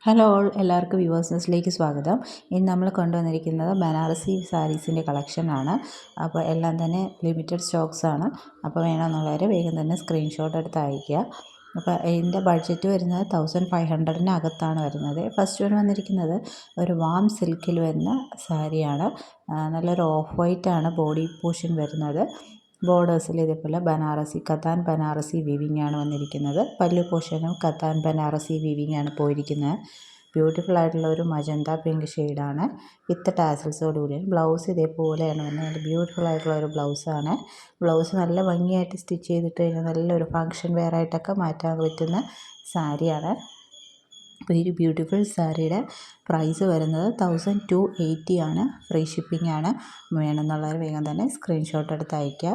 Hello all, എല്ലാവർക്കും വ്യൂവേഴ്സിലേക്ക് സ്വാഗതം. ഇന്ന് നമ്മൾ കൊണ്ടുവന്നിരിക്കുന്നത് ബനാറസി സാരീസിൻ്റെ കളക്ഷനാണ്. അപ്പോൾ എല്ലാം തന്നെ ലിമിറ്റഡ് സ്റ്റോക്സാണ്. അപ്പോൾ വേണമെന്നുള്ളവർ വേഗം തന്നെ സ്ക്രീൻഷോട്ട് എടുത്ത് അയയ്ക്കുക. അപ്പോൾ ഇതിൻ്റെ ബഡ്ജറ്റ് വരുന്നത് 1500 അകത്താണ് വരുന്നത്. ഫസ്റ്റ് വന്നിരിക്കുന്നത് ഒരു വാം സിൽക്കിൽ വരുന്ന സാരിയാണ്. നല്ലൊരു ഓഫ് വൈറ്റ് ആണ് ബോഡി പോർഷൻ വരുന്നത്. ബോർഡേഴ്സിൽ ഇതേപോലെ കത്താൻ ബനാറസി വീവിംഗ് ആണ് വന്നിരിക്കുന്നത്. പല്ലു പോർഷനും കത്താൻ ബനാറസി വീവിംഗ് ആണ് പോയിരിക്കുന്നത്. ബ്യൂട്ടിഫുൾ ആയിട്ടുള്ള ഒരു മജന്ത പിങ്ക് ഷെയ്ഡാണ് വിത്ത് ടാസൽസോടുകൂടി. ബ്ലൗസ് ഇതേപോലെയാണ് വന്നത്. ബ്യൂട്ടിഫുൾ ആയിട്ടുള്ള ഒരു ബ്ലൗസാണ്. ബ്ലൗസ് നല്ല ഭംഗിയായിട്ട് സ്റ്റിച്ച് ചെയ്തിട്ട് കഴിഞ്ഞാൽ നല്ലൊരു ഫങ്ഷൻ വെയർ ആയിട്ടൊക്കെ മാറ്റാൻ പറ്റുന്ന സാരിയാണ്. അപ്പോൾ ഈ ബ്യൂട്ടിഫുൾ സാരിയുടെ പ്രൈസ് വരുന്നത് 1280 ആണ്. ഫ്രീ ഷിപ്പിംഗ് ആണ്. വേണമെന്നുള്ളവർ വേഗം തന്നെ സ്ക്രീൻഷോട്ട് എടുത്ത് അയയ്ക്കുക.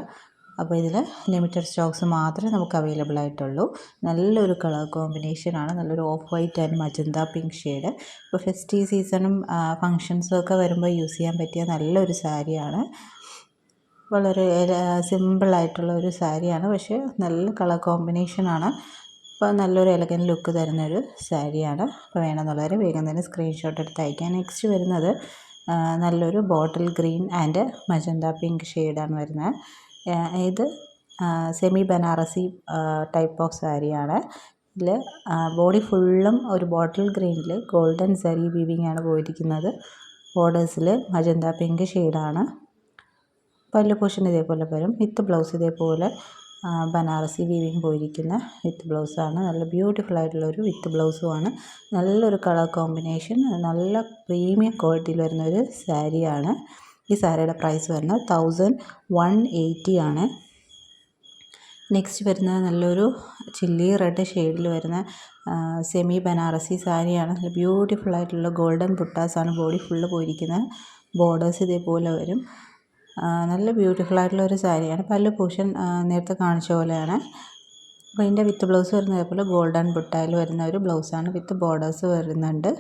അപ്പോൾ ഇതിൽ ലിമിറ്റഡ് സ്റ്റോക്സ് മാത്രമേ നമുക്ക് അവൈലബിൾ ആയിട്ടുള്ളൂ. നല്ലൊരു കളർ കോമ്പിനേഷനാണ്. നല്ലൊരു of white and magenta pink shade. ഇപ്പോൾ ഫെസ്റ്റീവ് സീസണും ഫങ്ഷൻസും ഒക്കെ വരുമ്പോൾ യൂസ് ചെയ്യാൻ പറ്റിയ നല്ലൊരു സാരിയാണ്. വളരെ സിമ്പിളായിട്ടുള്ള ഒരു സാരിയാണ്, പക്ഷേ നല്ല കളർ കോമ്പിനേഷനാണ്. അപ്പോൾ നല്ലൊരു എലഗൻ ലുക്ക് തരുന്നൊരു സാരിയാണ്. അപ്പോൾ വേണമെന്നുള്ളവർ വേഗം തന്നെ സ്ക്രീൻഷോട്ട് എടുത്ത് അയക്കാം. നെക്സ്റ്റ് വരുന്നത് നല്ലൊരു bottle green and magenta pink ഷെയ്ഡാണ് വരുന്നത്. ഇത് സെമി ബനാറസി ടൈപ്പ് ഓഫ് സാരിയാണ്. ഇതിൽ ബോഡി ഫുള്ളും ഒരു ബോട്ടിൽ ഗ്രീനിൽ ഗോൾഡൻ സരി വീവിംഗ് ആണ് പോയിരിക്കുന്നത്. ബോർഡേഴ്സിൽ മജന്ത പിങ്ക് ഷെയ്ഡാണ്. പല്ലു പോർഷൻ ഇതേപോലെ വരും. വിത്ത് ബ്ലൗസ് ഇതേപോലെ ബനാറസി വീവിംഗ് പോയിരിക്കുന്ന വിത്ത് ബ്ലൗസാണ്. നല്ല ബ്യൂട്ടിഫുൾ ആയിട്ടുള്ളൊരു വിത്ത് ബ്ലൗസുമാണ്. നല്ലൊരു കളർ കോമ്പിനേഷൻ, നല്ല പ്രീമിയം ക്വാളിറ്റിയിൽ വരുന്നൊരു സാരിയാണ്. ഈ സാരിയുടെ പ്രൈസ് വരുന്നത് 1180 ആണ്. നെക്സ്റ്റ് വരുന്നത് നല്ലൊരു ചില്ലി റെഡ് ഷെയ്ഡിൽ വരുന്ന സെമി ബനാറസി സാരിയാണ്. നല്ല ബ്യൂട്ടിഫുൾ ആയിട്ടുള്ള ഗോൾഡൻ ബുട്ടാസാണ് ബോഡി ഫുള്ള് പോയിരിക്കുന്നത്. ബോർഡേഴ്സ് ഇതേപോലെ വരും. നല്ല ബ്യൂട്ടിഫുൾ ആയിട്ടുള്ള ഒരു സാരിയാണ്. പല്ലു പോർഷൻ നേരത്തെ കാണിച്ച പോലെയാണ്. അപ്പോൾ ഇതിൻ്റെ വിത്ത് ബ്ലൗസ് വരുന്നത് ഇതേപോലെ ഗോൾഡൻ ബുട്ടായിൽ വരുന്ന ഒരു ബ്ലൗസാണ്. വിത്ത് ബോർഡേഴ്സ് വരുന്നുണ്ട്.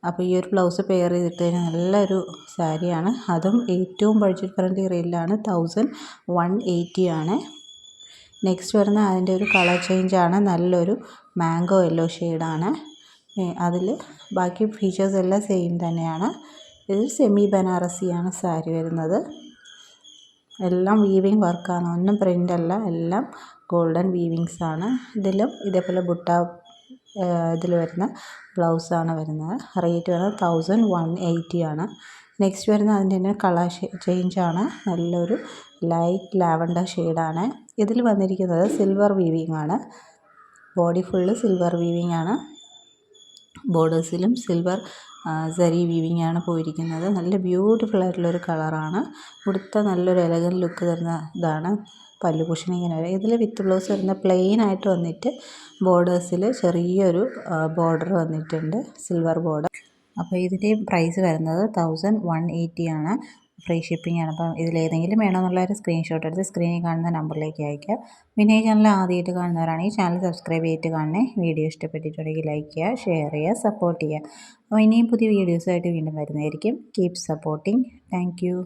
അപ്പോൾ ഈ ഒരു ബ്ലൗസ് പെയർ ചെയ്തിട്ട് കഴിഞ്ഞാൽ നല്ലൊരു സാരിയാണ്. അതും ഏറ്റവും ബഡ്ജറ്റ് ഫ്രണ്ട്ലി റേറ്റിലാണ്. 1180 ആണ്. നെക്സ്റ്റ് വരുന്ന അതിൻ്റെ ഒരു കളർ ചേഞ്ചാണ്. നല്ലൊരു മാംഗോ യെല്ലോ ഷെയ്ഡാണ്. അതിൽ ബാക്കി ഫീച്ചേഴ്സ് എല്ലാം സെയിം തന്നെയാണ്. ഇത് സെമി ബനാറസിയാണ് സാരി വരുന്നത്. എല്ലാം വീവിങ് വർക്കാണ്, ഒന്നും പ്രിൻ്റ് അല്ല, എല്ലാം ഗോൾഡൻ വീവിങ്സ് ആണ്. ഇതിലും ഇതേപോലെ ബുട്ട ഇതിൽ വരുന്ന ബ്ലൗസാണ് വരുന്നത്. റേറ്റ് വരുന്നത് 1180 ആണ്. നെക്സ്റ്റ് വരുന്നത് അതിൻ്റെ തന്നെ കളർ ചേഞ്ചാണ്. നല്ലൊരു ലൈറ്റ് ലാവൻഡർ ഷെയ്ഡാണ്. ഇതിൽ വന്നിരിക്കുന്നത് സിൽവർ വീവിംഗ് ആണ്. ബോഡി ഫുള്ള് സിൽവർ വീവിംഗ് ആണ്. ബോർഡേഴ്സിലും സിൽവർ സരി വീവിംഗ് ആണ് പോയിരിക്കുന്നത്. നല്ല ബ്യൂട്ടിഫുൾ ആയിട്ടുള്ളൊരു കളറാണ്. ഉടുത്ത നല്ലൊരു എലഗൻ ലുക്ക് തരുന്ന ഇതാണ്. പല്ലു പോർഷൻ ഇങ്ങനെ വരും. ഇതിൽ വിത്ത് ബ്ലൗസ് വരുന്ന പ്ലെയിൻ ആയിട്ട് വന്നിട്ട് ബോർഡേഴ്സിൽ ചെറിയൊരു ബോർഡർ വന്നിട്ടുണ്ട്, സിൽവർ ബോർഡർ. അപ്പോൾ ഇതിൻ്റെ പ്രൈസ് വരുന്നത് 1180 ആണ്. ഫ്രീ ഷിപ്പിംഗ് ആണ്. അപ്പം ഇതിലേതെങ്കിലും വേണമെന്നുള്ളൊരു സ്ക്രീൻഷോട്ട് എടുത്ത് സ്ക്രീനിൽ കാണുന്ന നമ്പറിലേക്ക് അയയ്ക്കുക. പിന്നെ ഈ ചാനൽ ആദ്യമായിട്ട് കാണുന്നവരാണെങ്കിൽ ചാനൽ സബ്സ്ക്രൈബ് ചെയ്തിട്ട് കാണണേ. വീഡിയോ ഇഷ്ടപ്പെട്ടിട്ടുണ്ടെങ്കിൽ ലൈക്ക് ചെയ്യുക, ഷെയർ ചെയ്യുക, സപ്പോർട്ട് ചെയ്യുക. അപ്പോൾ ഇനിയും പുതിയ വീഡിയോസായിട്ട് വീണ്ടും വരുന്നതായിരിക്കും. Keep supporting. Thank you.